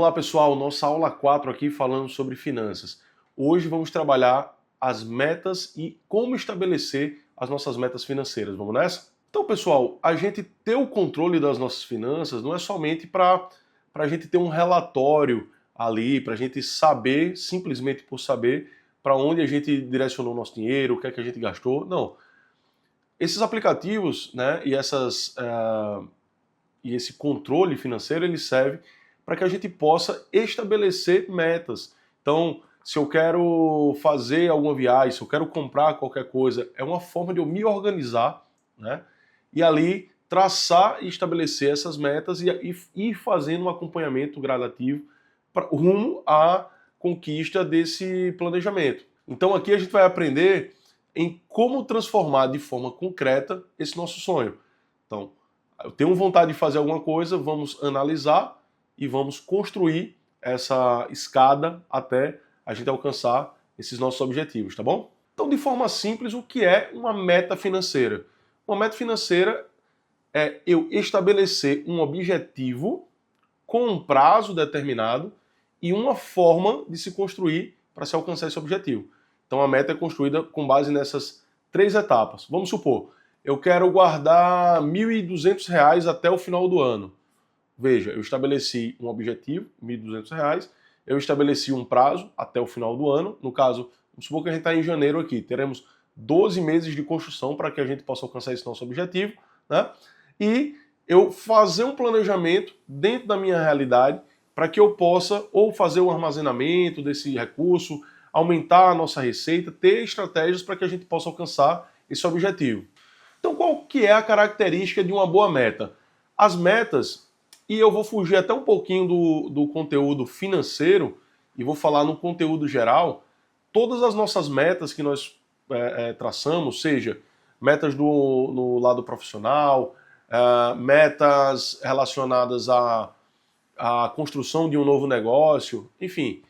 Vamos lá, pessoal, nossa aula 4 aqui falando sobre finanças. Hoje vamos trabalhar as metas e como estabelecer as nossas metas financeiras. Vamos nessa? Então, pessoal, a gente ter o controle das nossas finanças não é somente para a gente ter um relatório ali, para a gente saber, simplesmente por saber, para onde a gente direcionou o nosso dinheiro, o que é que a gente gastou. Não. Esses aplicativos, né, e esse controle financeiro, ele serve para que a gente possa estabelecer metas. Então, se eu quero fazer alguma viagem, se eu quero comprar qualquer coisa, é uma forma de eu me organizar, né? E ali traçar e estabelecer essas metas e ir fazendo um acompanhamento gradativo rumo à conquista desse planejamento. Então aqui a gente vai aprender em como transformar de forma concreta esse nosso sonho. Então, eu tenho vontade de fazer alguma coisa, vamos analisar e vamos construir essa escada até a gente alcançar esses nossos objetivos, tá bom? Então, de forma simples, o que é uma meta financeira? Uma meta financeira é eu estabelecer um objetivo com um prazo determinado e uma forma de se construir para se alcançar esse objetivo. Então, a meta é construída com base nessas 3 etapas. Vamos supor, eu quero guardar R$ 1.200 até o final do ano. Veja, eu estabeleci um objetivo, R$ 1.200, eu estabeleci um prazo até o final do ano. No caso, vamos supor que a gente está em janeiro aqui, teremos 12 meses de construção para que a gente possa alcançar esse nosso objetivo, né? E eu fazer um planejamento dentro da minha realidade para que eu possa ou fazer um armazenamento desse recurso, aumentar a nossa receita, ter estratégias para que a gente possa alcançar esse objetivo. Então, qual que é a característica de uma boa meta? As metas, e eu vou fugir até um pouquinho do conteúdo financeiro e vou falar no conteúdo geral, todas as nossas metas que nós traçamos, seja metas no lado profissional, metas relacionadas à construção de um novo negócio, enfim,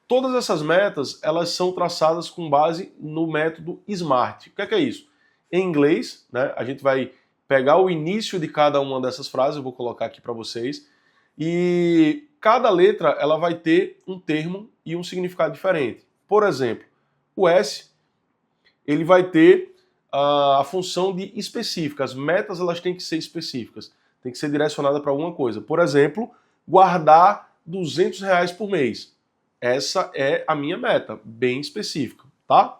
todas essas metas elas são traçadas com base no método SMART. O que é isso? Em inglês, né, a gente vai pegar o início de cada uma dessas frases, eu vou colocar aqui para vocês, e cada letra ela vai ter um termo e um significado diferente. Por exemplo, o S ele vai ter a função de específica. As metas elas têm que ser específicas, tem que ser direcionada para alguma coisa. Por exemplo, guardar R$ 200 por mês. Essa é a minha meta, bem específica, tá?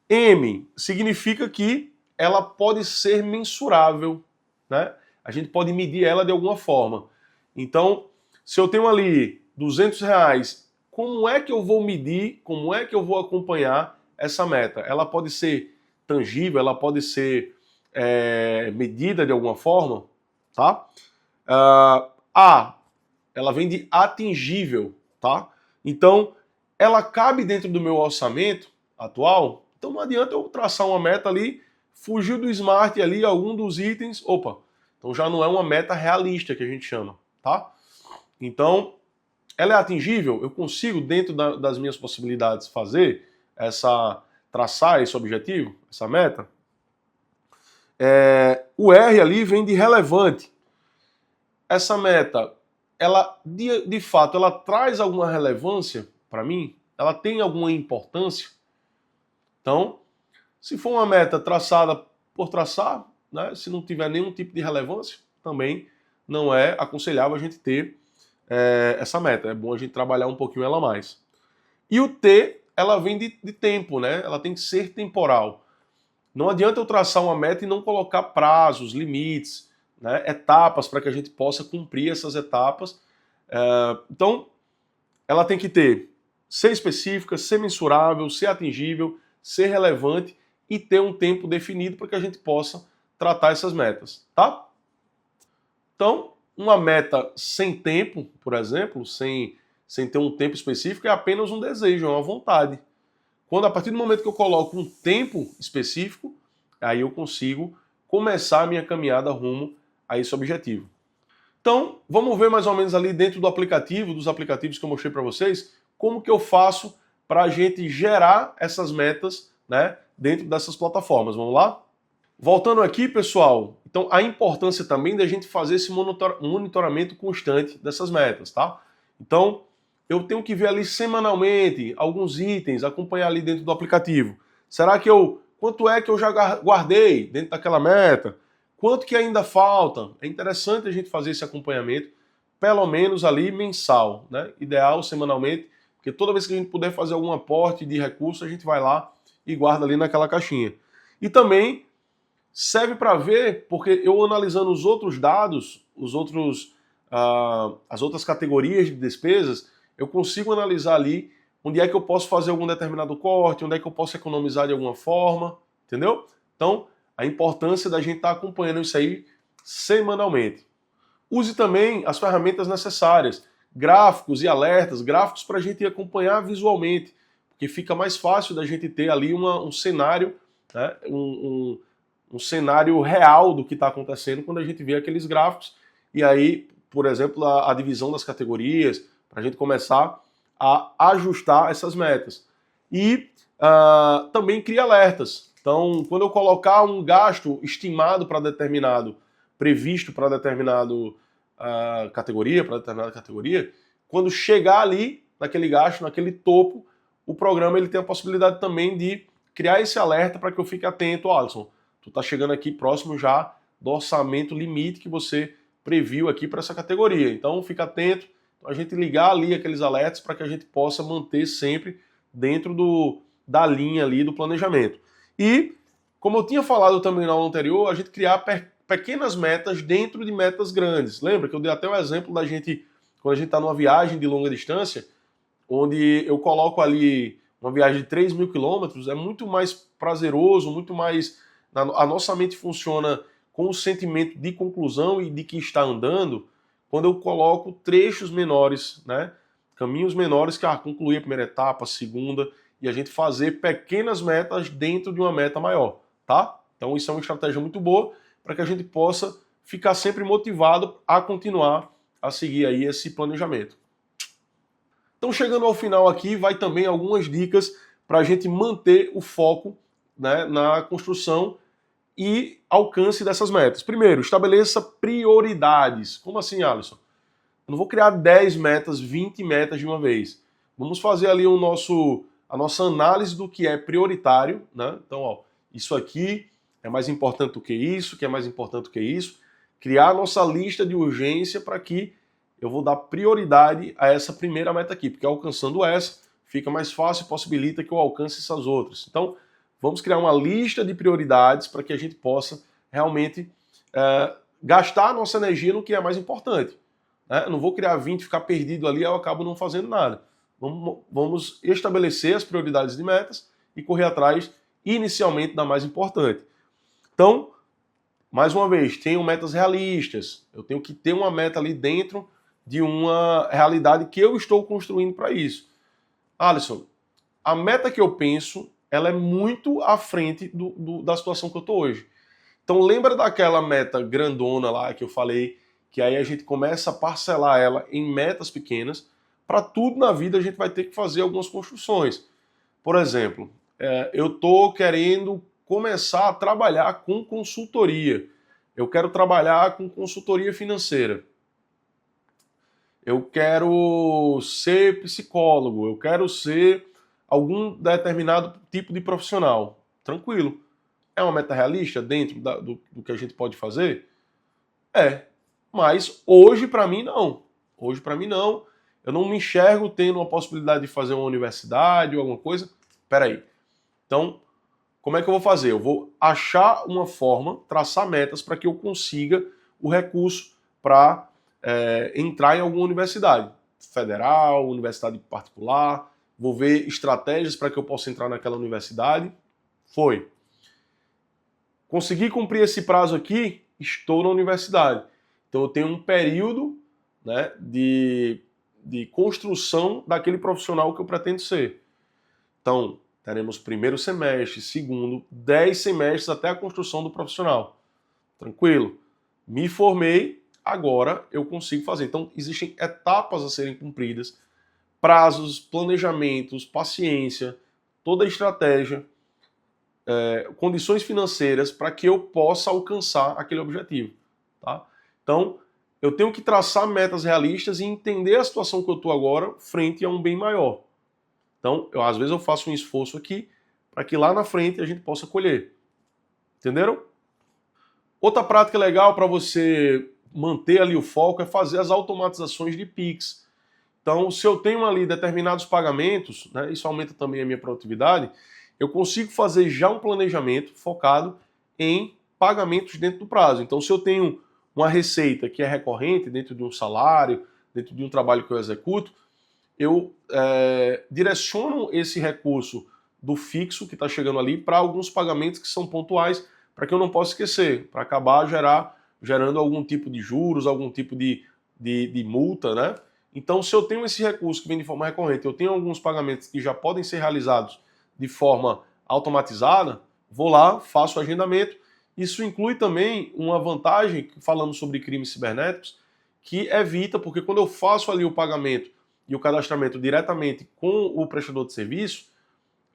M significa que ela pode ser mensurável, né? A gente pode medir ela de alguma forma. Então, se eu tenho ali R$ 200, como é que eu vou medir, como é que eu vou acompanhar essa meta? Ela pode ser tangível, ela pode ser medida de alguma forma, tá? Ela vem de atingível, tá? Então, ela cabe dentro do meu orçamento atual. Então não adianta eu traçar uma meta ali, fugir do SMART ali, algum dos itens, então já não é uma meta realista que a gente chama, tá? Então, ela é atingível? Eu consigo, dentro das minhas possibilidades, traçar esse objetivo, essa meta? O R ali vem de relevante. Essa meta, ela de fato, ela traz alguma relevância para mim? Ela tem alguma importância? Então, se for uma meta traçada por traçar, né, se não tiver nenhum tipo de relevância, também não é aconselhável a gente ter essa meta. É bom a gente trabalhar um pouquinho ela mais. E o T, ela vem de tempo, né? Ela tem que ser temporal. Não adianta eu traçar uma meta e não colocar prazos, limites, né, etapas para que a gente possa cumprir essas etapas. Então, ela tem que ser específica, ser mensurável, ser atingível, ser relevante e ter um tempo definido para que a gente possa tratar essas metas, tá? Então, uma meta sem tempo, por exemplo, sem ter um tempo específico, é apenas um desejo, é uma vontade. Quando a partir do momento que eu coloco um tempo específico, aí eu consigo começar a minha caminhada rumo a esse objetivo. Então, vamos ver mais ou menos ali dentro do aplicativo, dos aplicativos que eu mostrei para vocês, como que eu faço para a gente gerar essas metas, né, dentro dessas plataformas. Vamos lá? Voltando aqui, pessoal, então a importância também da gente fazer esse monitoramento constante dessas metas, tá? Então, eu tenho que ver ali semanalmente alguns itens, acompanhar ali dentro do aplicativo. Será que quanto é que eu já guardei dentro daquela meta? Quanto que ainda falta? É interessante a gente fazer esse acompanhamento, pelo menos ali mensal, né? Ideal semanalmente, porque toda vez que a gente puder fazer algum aporte de recurso, a gente vai lá e guarda ali naquela caixinha. E também serve para ver, porque eu analisando os outros dados, as outras categorias de despesas, eu consigo analisar ali onde é que eu posso fazer algum determinado corte, onde é que eu posso economizar de alguma forma, entendeu? Então, a importância da gente estar acompanhando isso aí semanalmente. Use também as ferramentas necessárias, gráficos e alertas, gráficos para a gente acompanhar visualmente, porque fica mais fácil da gente ter ali um cenário, né, um cenário real do que está acontecendo quando a gente vê aqueles gráficos. E aí, por exemplo, a divisão das categorias, para a gente começar a ajustar essas metas. E também cria alertas. Então, quando eu colocar um gasto estimado para determinado, previsto para determinado categoria, quando chegar ali, naquele gasto, naquele topo, o programa ele tem a possibilidade também de criar esse alerta para que eu fique atento. Alisson, tu está chegando aqui próximo já do orçamento limite que você previu aqui para essa categoria. Então, fica atento. A gente ligar ali aqueles alertas para que a gente possa manter sempre dentro da linha ali do planejamento. E, como eu tinha falado também na aula anterior, a gente criar pequenas metas dentro de metas grandes. Lembra que eu dei até o exemplo da gente, quando a gente está numa viagem de longa distância, onde eu coloco ali uma viagem de 3.000 quilômetros, é muito mais prazeroso, muito mais... A nossa mente funciona com o sentimento de conclusão e de que está andando, quando eu coloco trechos menores, né? Caminhos menores que concluir a primeira etapa, a segunda, e a gente fazer pequenas metas dentro de uma meta maior, tá? Então isso é uma estratégia muito boa para que a gente possa ficar sempre motivado a continuar a seguir aí esse planejamento. Então, chegando ao final aqui, vai também algumas dicas para a gente manter o foco, né, na construção e alcance dessas metas. Primeiro, estabeleça prioridades. Como assim, Alisson? Eu não vou criar 10 metas, 20 metas de uma vez. Vamos fazer ali a nossa análise do que é prioritário, né? Então, ó, isso aqui é mais importante do que isso, que é mais importante do que isso. Criar a nossa lista de urgência para que eu vou dar prioridade a essa primeira meta aqui, porque alcançando essa, fica mais fácil e possibilita que eu alcance essas outras. Então, vamos criar uma lista de prioridades para que a gente possa realmente gastar a nossa energia no que é mais importante. Né? Eu não vou criar 20 e ficar perdido ali, eu acabo não fazendo nada. Vamos estabelecer as prioridades de metas e correr atrás inicialmente da mais importante. Então, mais uma vez, tenham metas realistas. Eu tenho que ter uma meta ali dentro de uma realidade que eu estou construindo para isso. Alisson, a meta que eu penso, ela é muito à frente da situação que eu estou hoje. Então lembra daquela meta grandona lá que eu falei, que aí a gente começa a parcelar ela em metas pequenas. Para tudo na vida a gente vai ter que fazer algumas construções. Por exemplo, eu estou querendo começar a trabalhar com consultoria. Eu quero trabalhar com consultoria financeira. Eu quero ser psicólogo, eu quero ser algum determinado tipo de profissional. Tranquilo. É uma meta realista dentro do que a gente pode fazer? É. Mas hoje para mim não. Hoje para mim não. Eu não me enxergo tendo uma possibilidade de fazer uma universidade ou alguma coisa. Peraí. Então, como é que eu vou fazer? Eu vou achar uma forma, traçar metas para que eu consiga o recurso para entrar em alguma universidade federal, universidade particular. Vou ver estratégias para que eu possa entrar naquela universidade. Foi. Consegui cumprir esse prazo aqui, estou na universidade. Então eu tenho um período, né, de construção daquele profissional que eu pretendo ser. Então, teremos primeiro semestre, segundo, 10 semestres até a construção do profissional. Tranquilo. Me formei, agora eu consigo fazer. Então, existem etapas a serem cumpridas, prazos, planejamentos, paciência, toda a estratégia, condições financeiras para que eu possa alcançar aquele objetivo. Tá? Então, eu tenho que traçar metas realistas e entender a situação que eu estou agora frente a um bem maior. Então, às vezes eu faço um esforço aqui para que lá na frente a gente possa colher. Entenderam? Outra prática legal para você manter ali o foco é fazer as automatizações de Pix. Então, se eu tenho ali determinados pagamentos, né, isso aumenta também a minha produtividade, eu consigo fazer já um planejamento focado em pagamentos dentro do prazo. Então, se eu tenho uma receita que é recorrente dentro de um salário, dentro de um trabalho que eu executo, eu direciono esse recurso do fixo que está chegando ali para alguns pagamentos que são pontuais, para que eu não possa esquecer, para acabar gerando algum tipo de juros, algum tipo de multa, né? Então, se eu tenho esse recurso que vem de forma recorrente, eu tenho alguns pagamentos que já podem ser realizados de forma automatizada, vou lá, faço o agendamento. Isso inclui também uma vantagem, falando sobre crimes cibernéticos, que evita, porque quando eu faço ali o pagamento e o cadastramento diretamente com o prestador de serviço,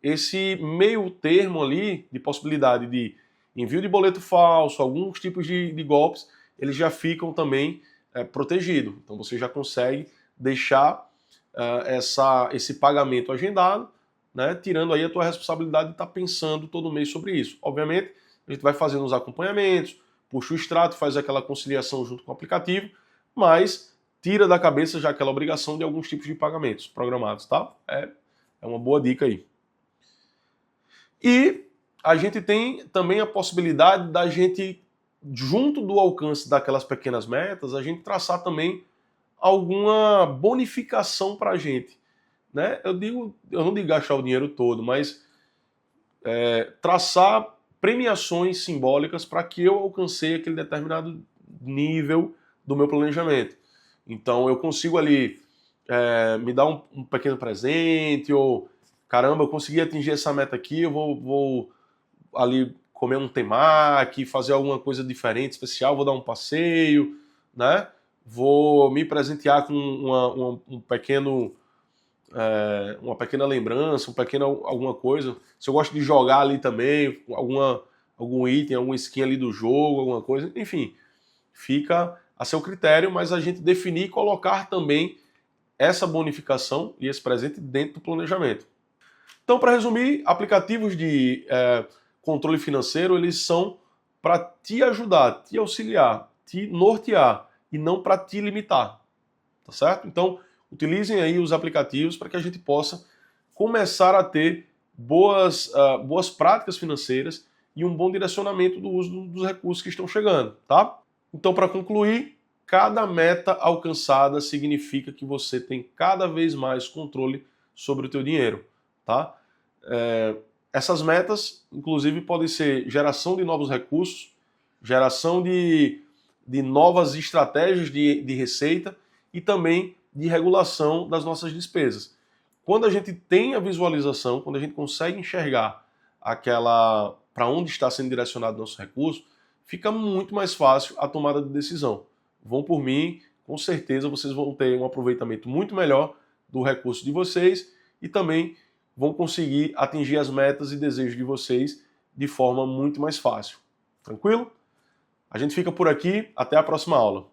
esse meio termo ali de possibilidade de envio de boleto falso, alguns tipos de golpes, eles já ficam também protegidos. Então você já consegue deixar esse pagamento agendado, né, tirando aí a tua responsabilidade de estar pensando todo mês sobre isso. Obviamente, a gente vai fazendo os acompanhamentos, puxa o extrato, faz aquela conciliação junto com o aplicativo, mas tira da cabeça já aquela obrigação de alguns tipos de pagamentos programados, tá? É uma boa dica aí. E a gente tem também a possibilidade da gente, junto do alcance daquelas pequenas metas, a gente traçar também alguma bonificação para a gente, né? Eu não digo gastar o dinheiro todo, mas traçar premiações simbólicas para que eu alcancei aquele determinado nível do meu planejamento. Então eu consigo ali me dar um pequeno presente, ou caramba, eu consegui atingir essa meta aqui, eu vou ali comer um temaki, fazer alguma coisa diferente, especial, vou dar um passeio, né? Vou me presentear com uma pequena lembrança, alguma coisa. Se eu gosto de jogar ali também, algum item, alguma skin ali do jogo, alguma coisa, enfim, fica a seu critério, mas a gente definir e colocar também essa bonificação e esse presente dentro do planejamento. Então, para resumir, aplicativos de controle financeiro, eles são para te ajudar, te auxiliar, te nortear e não para te limitar, tá certo? Então, utilizem aí os aplicativos para que a gente possa começar a ter boas práticas financeiras e um bom direcionamento do uso dos recursos que estão chegando, tá? Então, para concluir, cada meta alcançada significa que você tem cada vez mais controle sobre o teu dinheiro, tá? Essas metas, inclusive, podem ser geração de novos recursos, geração de novas estratégias de receita e também de regulação das nossas despesas. Quando a gente tem a visualização, quando a gente consegue enxergar para onde está sendo direcionado o nosso recurso, fica muito mais fácil a tomada de decisão. Vão por mim, com certeza vocês vão ter um aproveitamento muito melhor do recurso de vocês e também vão conseguir atingir as metas e desejos de vocês de forma muito mais fácil. Tranquilo? A gente fica por aqui, até a próxima aula.